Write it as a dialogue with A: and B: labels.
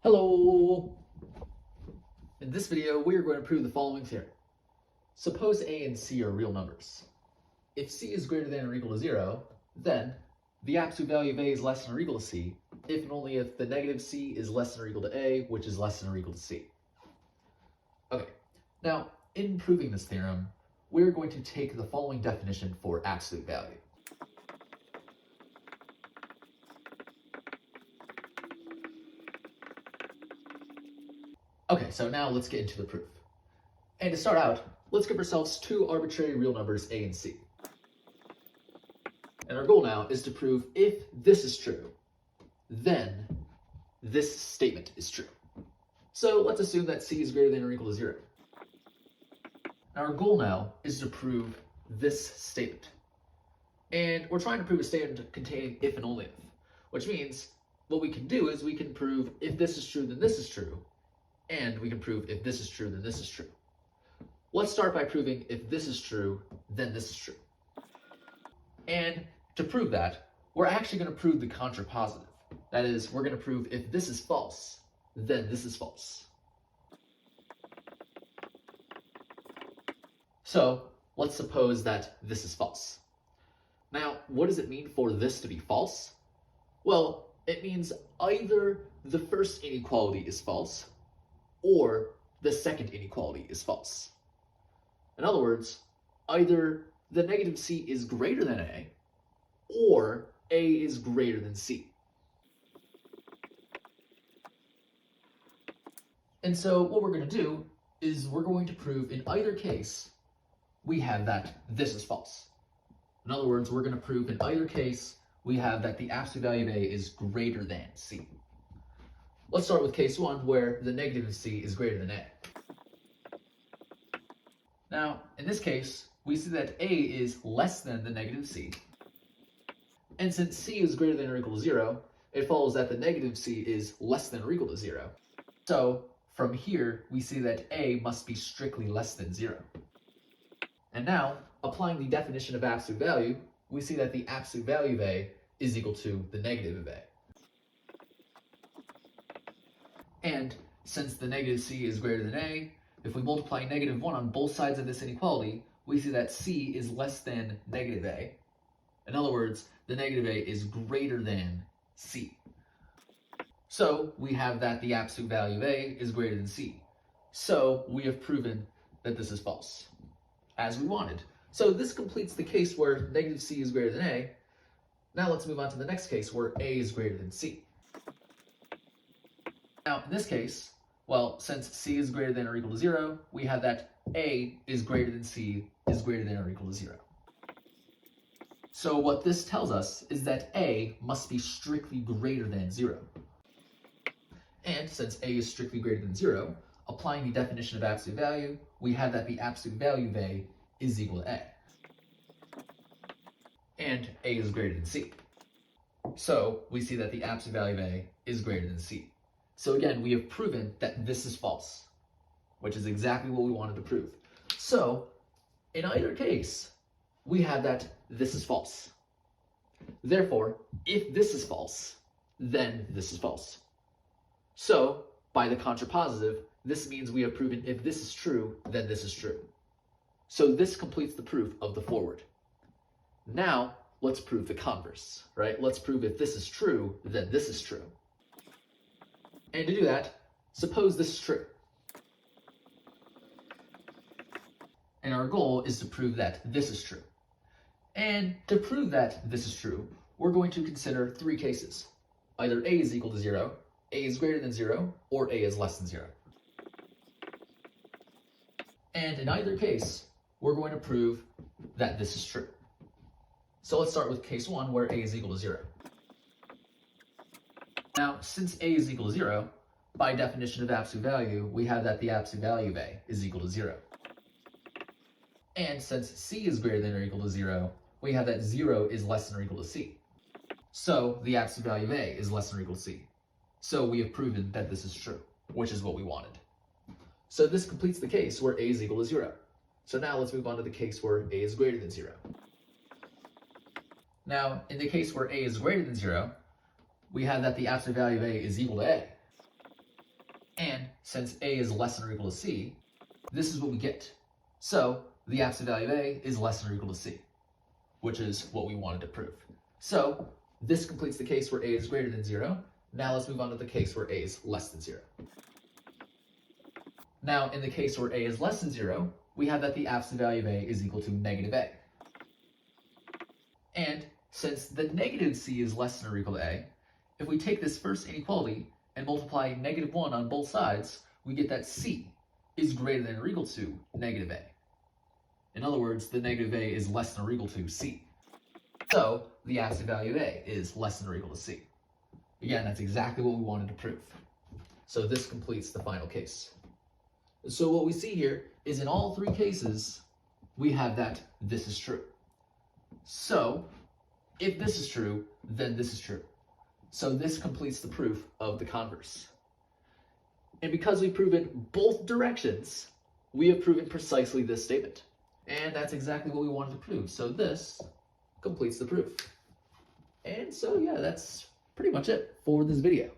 A: Hello! In this video, we are going to prove the following theorem. Suppose a and c are real numbers. If c is greater than or equal to 0, then the absolute value of a is less than or equal to c, if and only if the negative c is less than or equal to a, which is less than or equal to c. Okay, now in proving this theorem, we're going to take the following definition for absolute value. Okay, so now let's get into the proof. And to start out, let's give ourselves two arbitrary real numbers, a and c. And our goal now is to prove if this is true, then this statement is true. So let's assume that c is greater than or equal to 0. Now our goal now is to prove this statement. And we're trying to prove a statement containing if and only if, which means what we can do is we can prove if this is true, then this is true. And we can prove if this is true, then this is true. Let's start by proving if this is true, then this is true. And to prove that, we're actually going to prove the contrapositive. That is, we're going to prove if this is false, then this is false. So let's suppose that this is false. Now, what does it mean for this to be false? Well, it means either the first inequality is false, or the second inequality is false. In other words, either the negative c is greater than a, or a is greater than c. And so what we're going to do is we're going to prove in either case we have that this is false. In other words, we're going to prove in either case we have that the absolute value of a is greater than c. Let's start with case 1, where the negative of c is greater than a. Now, in this case, we see that a is less than the negative c. And since c is greater than or equal to 0, it follows that the negative c is less than or equal to 0. So, from here, we see that a must be strictly less than 0. And now, applying the definition of absolute value, we see that the absolute value of a is equal to the negative of a. And since the negative c is greater than a, if we multiply negative 1 on both sides of this inequality, we see that c is less than negative a. In other words, the negative a is greater than c. So we have that the absolute value of a is greater than c. So we have proven that this is false, as we wanted. So this completes the case where negative c is greater than a. Now let's move on to the next case where a is greater than c. Now, in this case, well, since c is greater than or equal to 0, we have that a is greater than c is greater than or equal to 0. So what this tells us is that a must be strictly greater than 0. And since a is strictly greater than 0, applying the definition of absolute value, we have that the absolute value of a is equal to a. And a is greater than c. So we see that the absolute value of a is greater than c. So again, we have proven that this is false, which is exactly what we wanted to prove. So in either case, we have that this is false. Therefore, if this is false, then this is false. So by the contrapositive, this means we have proven if this is true, then this is true. So this completes the proof of the forward. Now let's prove the converse, right? Let's prove if this is true, then this is true. And to do that, suppose this is true. And our goal is to prove that this is true. And to prove that this is true, we're going to consider three cases. Either a is equal to 0, a is greater than 0, or a is less than 0. And in either case, we're going to prove that this is true. So let's start with case 1, where a is equal to 0. Now, since a is equal to 0, by definition of absolute value, we have that the absolute value of a is equal to 0. And since c is greater than or equal to 0, we have that 0 is less than or equal to c. So the absolute value of a is less than or equal to c. So we have proven that this is true, which is what we wanted. So this completes the case where a is equal to 0. So now let's move on to the case where a is greater than 0. Now, in the case where a is greater than 0, we have that the absolute value of a is equal to a. since A is less than or equal to C, this is what we get. So the absolute value of A is less than or equal to C, which is what we wanted to prove. So this completes the case where A is greater than 0. Now let's move on to the case where A is less than 0. Now in the case where A is less than 0, we have that the absolute value of A is equal to negative A. And since the negative C is less than or equal to A, if we take this first inequality and multiply negative 1 on both sides, we get that C is greater than or equal to negative A. In other words, the negative A is less than or equal to C. So the absolute value of A is less than or equal to C. Again, that's exactly what we wanted to prove. So this completes the final case. So what we see here is in all three cases, we have that this is true. So if this is true, then this is true. So this completes the proof of the converse. And because we've proven both directions, we have proven precisely this statement. And that's exactly what we wanted to prove. So this completes the proof. And so yeah, that's pretty much it for this video.